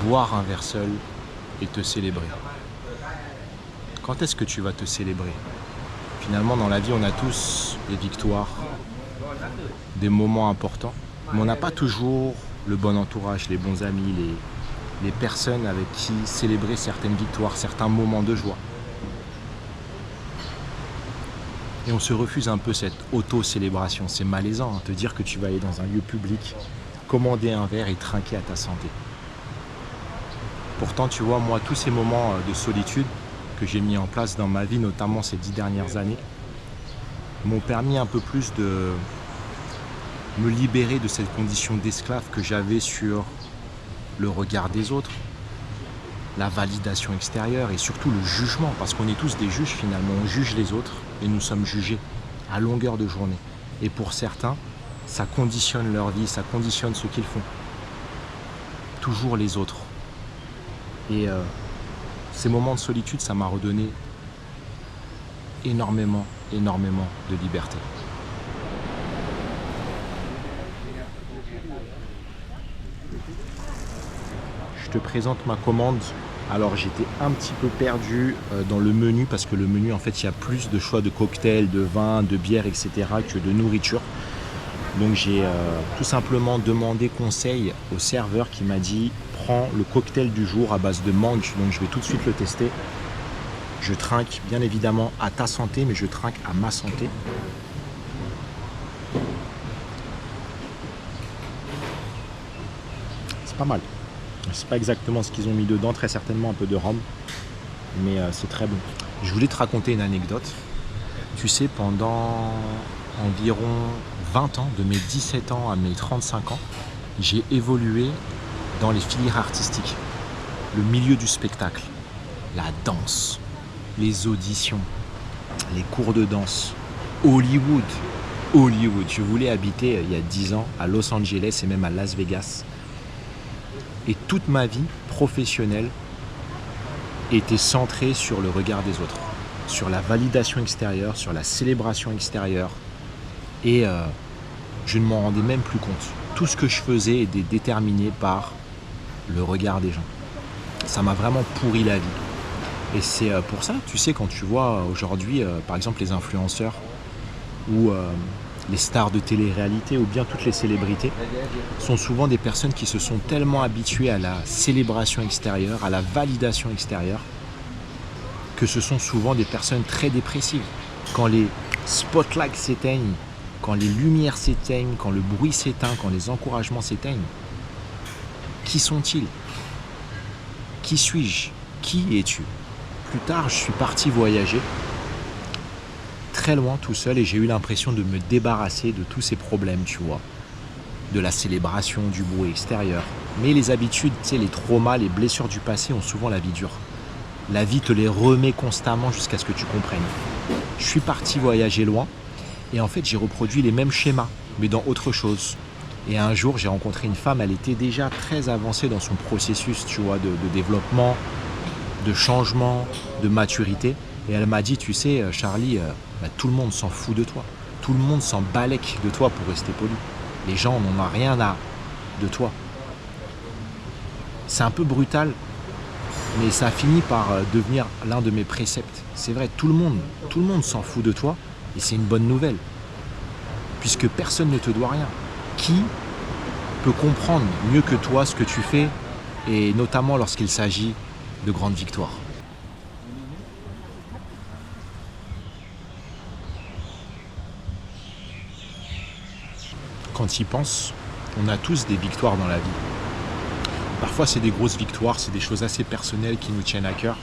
Boire un verre seul et te célébrer. Quand est-ce que tu vas te célébrer? Finalement, dans la vie, on a tous des victoires, des moments importants, mais on n'a pas toujours le bon entourage, les bons amis, les personnes avec qui célébrer certaines victoires, certains moments de joie. Et on se refuse un peu cette auto-célébration. C'est malaisant, hein, te dire que tu vas aller dans un lieu public, commander un verre et trinquer à ta santé. Pourtant, tu vois, moi, tous ces moments de solitude que j'ai mis en place dans ma vie, notamment ces 10 dernières années, m'ont permis un peu plus de me libérer de cette condition d'esclave que j'avais sur le regard des autres, la validation extérieure et surtout le jugement, parce qu'on est tous des juges finalement, on juge les autres et nous sommes jugés à longueur de journée. Et pour certains, ça conditionne leur vie, ça conditionne ce qu'ils font. Toujours les autres. Et ces moments de solitude, ça m'a redonné énormément de liberté. Je te présente ma commande. Alors j'étais un petit peu perdu dans le menu parce que le menu, en fait, il y a plus de choix de cocktails, de vins, de bières, etc. que de nourriture. Donc j'ai tout simplement demandé conseil au serveur qui m'a dit « Prends le cocktail du jour à base de mangue ». Donc je vais tout de suite le tester. Je trinque bien évidemment à ta santé, mais je trinque à ma santé. C'est pas mal. C'est pas exactement ce qu'ils ont mis dedans, très certainement un peu de rhum, mais c'est très bon. Je voulais te raconter une anecdote. Tu sais, pendant environ 20 ans, de mes 17 ans à mes 35 ans, j'ai évolué dans les filières artistiques, le milieu du spectacle, la danse, les auditions, les cours de danse, Hollywood. Je voulais habiter il y a 10 ans à Los Angeles et même à Las Vegas. Et toute ma vie professionnelle était centrée sur le regard des autres, sur la validation extérieure, sur la célébration extérieure. Et je ne m'en rendais même plus compte. Tout ce que je faisais était déterminé par le regard des gens. Ça m'a vraiment pourri la vie. Et c'est pour ça, tu sais, quand tu vois aujourd'hui, par exemple, les influenceurs ou les stars de télé-réalité ou bien toutes les célébrités sont souvent des personnes qui se sont tellement habituées à la célébration extérieure, à la validation extérieure, que ce sont souvent des personnes très dépressives. Quand les spotlights s'éteignent, quand les lumières s'éteignent, quand le bruit s'éteint, quand les encouragements s'éteignent, qui sont-ils? Qui suis-je? Qui es-tu? Plus tard, je suis parti voyager très loin tout seul et j'ai eu l'impression de me débarrasser de tous ces problèmes, tu vois, de la célébration, du bruit extérieur. Mais les habitudes, tu sais, les traumas, les blessures du passé ont souvent la vie dure. La vie te les remet constamment jusqu'à ce que tu comprennes. Je suis parti voyager loin et en fait, j'ai reproduit les mêmes schémas, mais dans autre chose. Et un jour, j'ai rencontré une femme, elle était déjà très avancée dans son processus, tu vois, de développement, de changement, de maturité. Et elle m'a dit, tu sais, Charlie, tout le monde s'en fout de toi. Tout le monde s'en balèque de toi, pour rester poli. Les gens n'en ont rien à de toi. C'est un peu brutal, mais ça a fini par devenir l'un de mes préceptes. C'est vrai, tout le monde s'en fout de toi, et c'est une bonne nouvelle. Puisque personne ne te doit rien. Qui peut comprendre mieux que toi ce que tu fais, et notamment lorsqu'il s'agit de grandes victoires? Quand tu y penses, on a tous des victoires dans la vie. Parfois, c'est des grosses victoires, c'est des choses assez personnelles qui nous tiennent à cœur.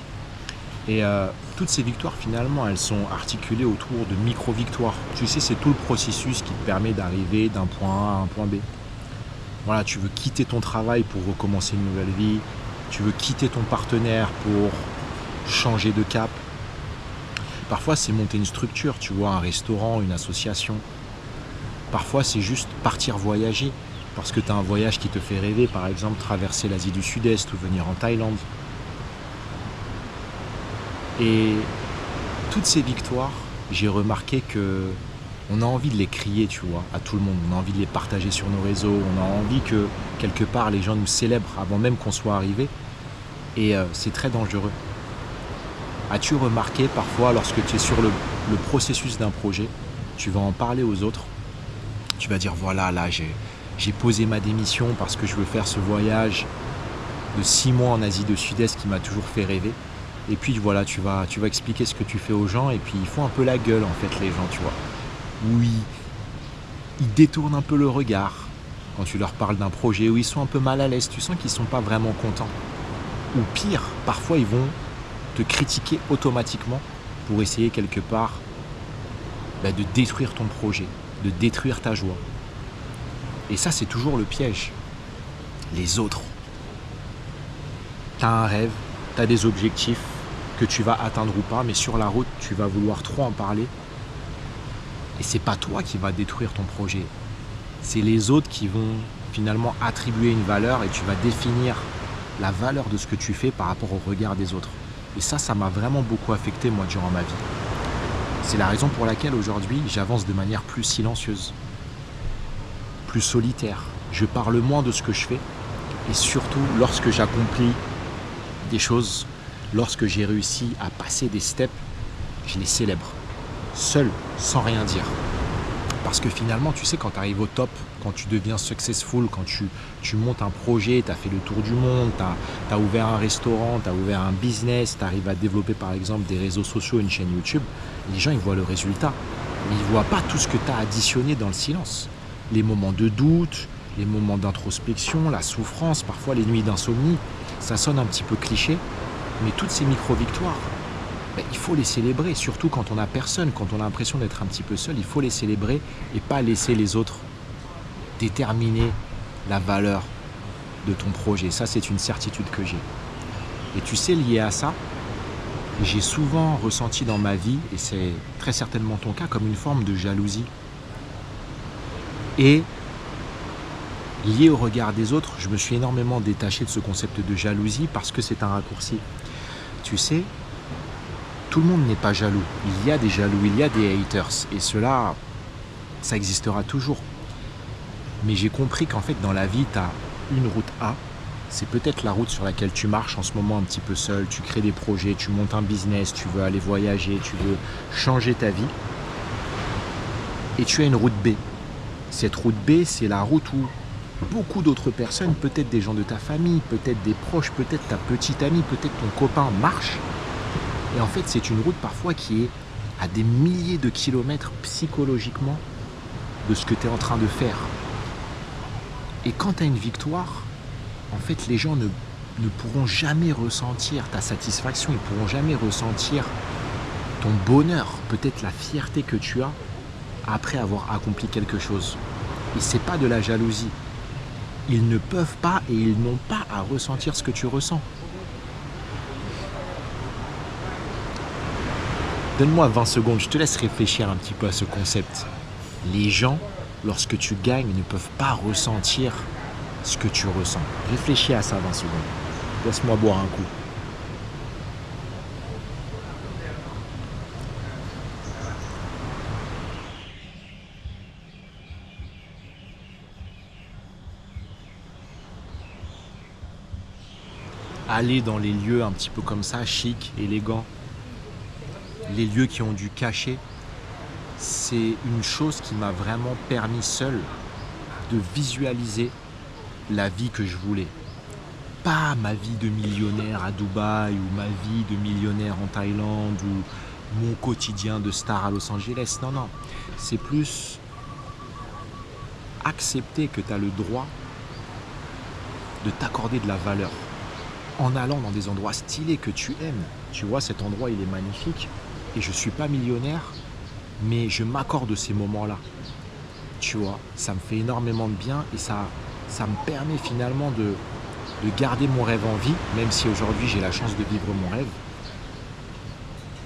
Et toutes ces victoires, finalement, elles sont articulées autour de micro-victoires. Tu sais, c'est tout le processus qui te permet d'arriver d'un point A à un point B. Voilà, tu veux quitter ton travail pour recommencer une nouvelle vie. Tu veux quitter ton partenaire pour changer de cap. Parfois, c'est monter une structure, tu vois, un restaurant, une association. Parfois, c'est juste partir voyager. Parce que tu as un voyage qui te fait rêver, par exemple, traverser l'Asie du Sud-Est ou venir en Thaïlande. Et toutes ces victoires, j'ai remarqué que on a envie de les crier, tu vois, à tout le monde. On a envie de les partager sur nos réseaux. On a envie que, quelque part, les gens nous célèbrent avant même qu'on soit arrivé. Et c'est très dangereux. As-tu remarqué parfois, lorsque tu es sur le processus d'un projet, tu vas en parler aux autres. Tu vas dire, voilà, là, j'ai posé ma démission parce que je veux faire ce voyage de 6 mois en Asie du Sud-Est qui m'a toujours fait rêver. Et puis voilà, tu vas expliquer ce que tu fais aux gens et puis ils font un peu la gueule en fait les gens, tu vois. Oui, ils détournent un peu le regard quand tu leur parles d'un projet, où ils sont un peu mal à l'aise, tu sens qu'ils ne sont pas vraiment contents. Ou pire, parfois ils vont te critiquer automatiquement pour essayer quelque part de détruire ton projet, de détruire ta joie. Et ça c'est toujours le piège. Les autres. Tu as un rêve, tu as des objectifs que tu vas atteindre ou pas, mais sur la route, tu vas vouloir trop en parler. Et c'est pas toi qui vas détruire ton projet. C'est les autres qui vont finalement attribuer une valeur et tu vas définir la valeur de ce que tu fais par rapport au regard des autres. Et ça m'a vraiment beaucoup affecté, moi, durant ma vie. C'est la raison pour laquelle aujourd'hui, j'avance de manière plus silencieuse, plus solitaire. Je parle moins de ce que je fais et surtout lorsque j'accomplis des choses, lorsque j'ai réussi à passer des steps, je les célèbre, seul, sans rien dire. Parce que finalement, tu sais, quand tu arrives au top, quand tu deviens successful, quand tu montes un projet, tu as fait le tour du monde, tu as ouvert un restaurant, tu as ouvert un business, tu arrives à développer par exemple des réseaux sociaux, une chaîne YouTube, les gens ils voient le résultat. Mais ils ne voient pas tout ce que tu as additionné dans le silence. Les moments de doute, les moments d'introspection, la souffrance, parfois les nuits d'insomnie. Ça sonne un petit peu cliché, mais toutes ces micro-victoires, il faut les célébrer, surtout quand on n'a personne, quand on a l'impression d'être un petit peu seul, il faut les célébrer et pas laisser les autres déterminer la valeur de ton projet. Ça, c'est une certitude que j'ai. Et tu sais, lié à ça, j'ai souvent ressenti dans ma vie, et c'est très certainement ton cas, comme une forme de jalousie. Et lié au regard des autres, je me suis énormément détaché de ce concept de jalousie parce que c'est un raccourci. Tu sais, tout le monde n'est pas jaloux. Il y a des jaloux, il y a des haters. Et cela, ça existera toujours. Mais j'ai compris qu'en fait, dans la vie, tu as une route A. C'est peut-être la route sur laquelle tu marches en ce moment un petit peu seul. Tu crées des projets, tu montes un business, tu veux aller voyager, tu veux changer ta vie. Et tu as une route B. Cette route B, c'est la route où beaucoup d'autres personnes, peut-être des gens de ta famille, peut-être des proches, peut-être ta petite amie, peut-être ton copain marchent. Et en fait, c'est une route parfois qui est à des milliers de kilomètres psychologiquement de ce que tu es en train de faire. Et quand tu as une victoire, en fait, les gens ne pourront jamais ressentir ta satisfaction, ils ne pourront jamais ressentir ton bonheur, peut-être la fierté que tu as après avoir accompli quelque chose. Et ce n'est pas de la jalousie. Ils ne peuvent pas et ils n'ont pas à ressentir ce que tu ressens. Donne-moi 20 secondes, je te laisse réfléchir un petit peu à ce concept. Les gens, lorsque tu gagnes, ne peuvent pas ressentir ce que tu ressens. Réfléchis à ça 20 secondes. Laisse-moi boire un coup. Aller dans les lieux un petit peu comme ça, chic, élégants, les lieux qui ont du cachet, c'est une chose qui m'a vraiment permis seul de visualiser la vie que je voulais. Pas ma vie de millionnaire à Dubaï ou ma vie de millionnaire en Thaïlande ou mon quotidien de star à Los Angeles. Non, non. C'est plus accepter que tu as le droit de t'accorder de la valeur. en allant dans des endroits stylés que tu aimes. Tu vois, cet endroit, il est magnifique et je ne suis pas millionnaire, mais je m'accorde ces moments-là. Tu vois, ça me fait énormément de bien et ça me permet finalement de garder mon rêve en vie, même si aujourd'hui j'ai la chance de vivre mon rêve,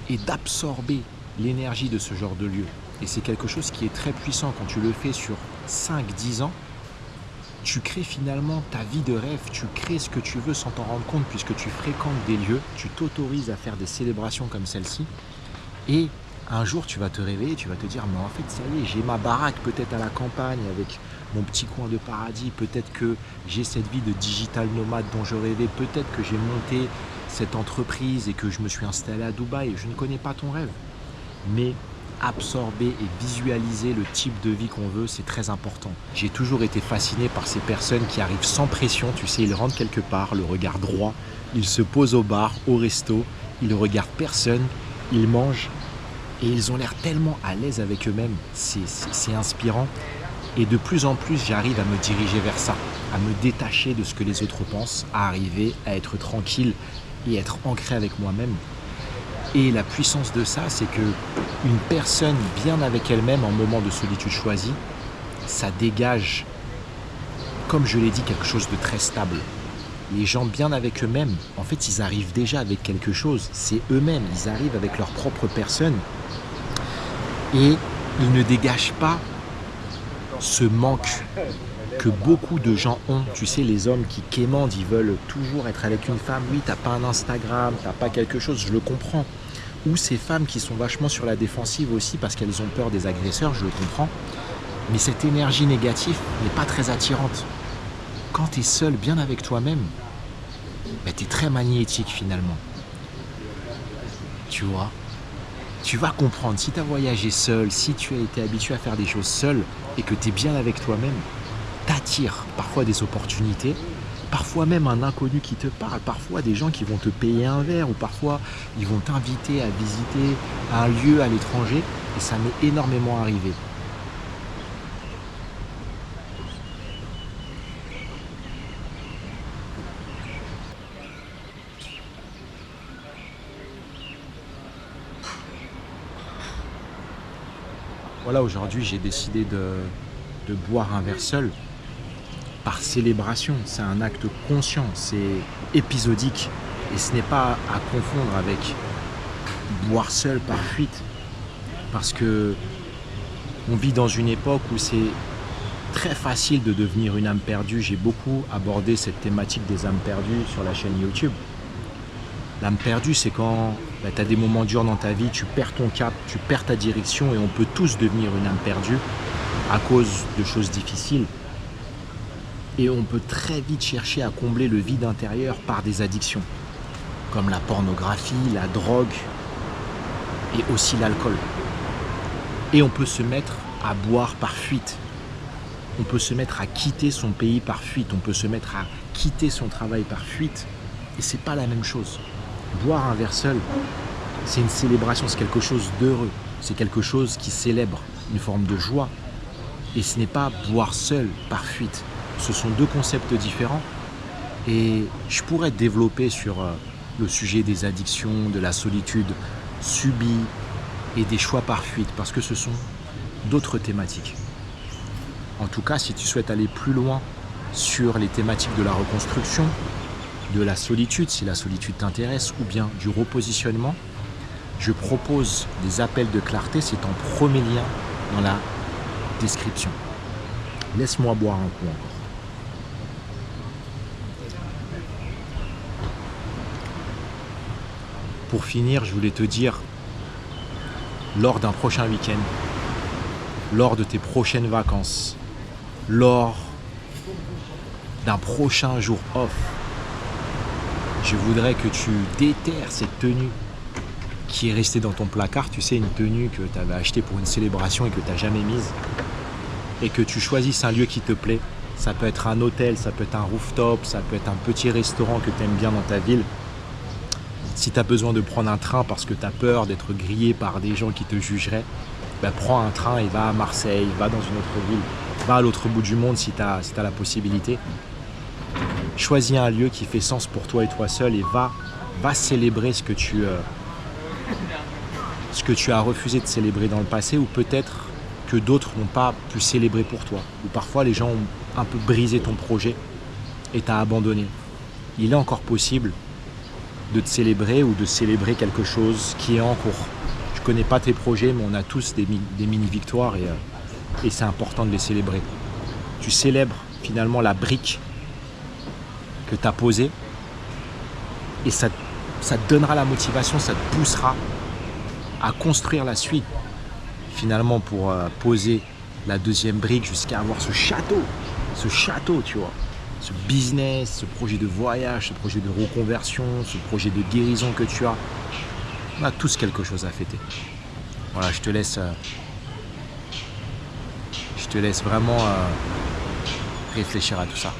et d'absorber l'énergie de ce genre de lieu. Et c'est quelque chose qui est très puissant quand tu le fais sur 5-10 ans. Tu crées finalement ta vie de rêve, tu crées ce que tu veux sans t'en rendre compte puisque tu fréquentes des lieux, tu t'autorises à faire des célébrations comme celle-ci et un jour tu vas te réveiller, tu vas te dire mais en fait ça y est, j'ai ma baraque peut-être à la campagne avec mon petit coin de paradis, peut-être que j'ai cette vie de digital nomade dont je rêvais, peut-être que j'ai monté cette entreprise et que je me suis installé à Dubaï, je ne connais pas ton rêve, mais absorber et visualiser le type de vie qu'on veut, c'est très important. J'ai toujours été fasciné par ces personnes qui arrivent sans pression, tu sais, ils rentrent quelque part, le regard droit, ils se posent au bar, au resto, ils ne regardent personne, ils mangent et ils ont l'air tellement à l'aise avec eux-mêmes, c'est inspirant. Et de plus en plus, j'arrive à me diriger vers ça, à me détacher de ce que les autres pensent, à arriver à être tranquille et être ancré avec moi-même. Et la puissance de ça, c'est que une personne bien avec elle-même en moment de solitude choisie, ça dégage, comme je l'ai dit, quelque chose de très stable. Les gens bien avec eux-mêmes, en fait, ils arrivent déjà avec quelque chose. C'est eux-mêmes, ils arrivent avec leur propre personne. Et ils ne dégagent pas ce manque que beaucoup de gens ont. Tu sais, les hommes qui quémandent, ils veulent toujours être avec une femme. Oui, t'as pas un Instagram, t'as pas quelque chose, je le comprends. Ou ces femmes qui sont vachement sur la défensive aussi parce qu'elles ont peur des agresseurs, je le comprends. Mais cette énergie négative n'est pas très attirante. Quand tu es seul, bien avec toi-même, ben, tu es très magnétique finalement. Tu vois, tu vas comprendre, si tu as voyagé seul, si tu as été habitué à faire des choses seul et que tu es bien avec toi-même, t'attires parfois des opportunités, parfois même un inconnu qui te parle, parfois des gens qui vont te payer un verre ou parfois ils vont t'inviter à visiter un lieu à l'étranger et ça m'est énormément arrivé. Voilà, aujourd'hui j'ai décidé de boire un verre seul par célébration. C'est un acte conscient, c'est épisodique et ce n'est pas à confondre avec boire seul par fuite parce que on vit dans une époque où c'est très facile de devenir une âme perdue. J'ai beaucoup abordé cette thématique des âmes perdues sur la chaîne YouTube. L'âme perdue, c'est quand tu as des moments durs dans ta vie, tu perds ton cap, tu perds ta direction et on peut tous devenir une âme perdue à cause de choses difficiles. Et on peut très vite chercher à combler le vide intérieur par des addictions, comme la pornographie, la drogue et aussi l'alcool. Et on peut se mettre à boire par fuite. On peut se mettre à quitter son pays par fuite. On peut se mettre à quitter son travail par fuite. Et c'est pas la même chose. Boire un verre seul, c'est une célébration, c'est quelque chose d'heureux. C'est quelque chose qui célèbre une forme de joie. Et ce n'est pas boire seul par fuite. Ce sont deux concepts différents. Et je pourrais développer sur le sujet des addictions, de la solitude subie et des choix par fuite, parce que ce sont d'autres thématiques. En tout cas, si tu souhaites aller plus loin sur les thématiques de la reconstruction, de la solitude, si la solitude t'intéresse, ou bien du repositionnement, je propose des appels de clarté, c'est en premier lien dans la description. Laisse-moi boire un coup encore. Pour finir, je voulais te dire, lors d'un prochain week-end, lors de tes prochaines vacances, lors d'un prochain jour off, je voudrais que tu déterres cette tenue qui est restée dans ton placard, tu sais, une tenue que tu avais achetée pour une célébration et que tu n'as jamais mise, et que tu choisisses un lieu qui te plaît. Ça peut être un hôtel, ça peut être un rooftop, ça peut être un petit restaurant que tu aimes bien dans ta ville. Si tu as besoin de prendre un train parce que tu as peur d'être grillé par des gens qui te jugeraient, ben prends un train et va à Marseille, va dans une autre ville, va à l'autre bout du monde si tu as la possibilité. Choisis un lieu qui fait sens pour toi et toi seul et va célébrer ce que tu as refusé de célébrer dans le passé ou peut-être que d'autres n'ont pas pu célébrer pour toi. Ou parfois les gens ont un peu brisé ton projet et t'as abandonné. Il est encore possible de te célébrer ou de célébrer quelque chose qui est en cours. Je connais pas tes projets, mais on a tous des mini-victoires et c'est important de les célébrer. Tu célèbres finalement la brique que tu as posée et ça te donnera la motivation, ça te poussera à construire la suite finalement pour poser la deuxième brique jusqu'à avoir ce château, tu vois, ce business, ce projet de voyage, ce projet de reconversion, ce projet de guérison que tu as. On a tous quelque chose à fêter. Voilà, je te laisse vraiment réfléchir à tout ça.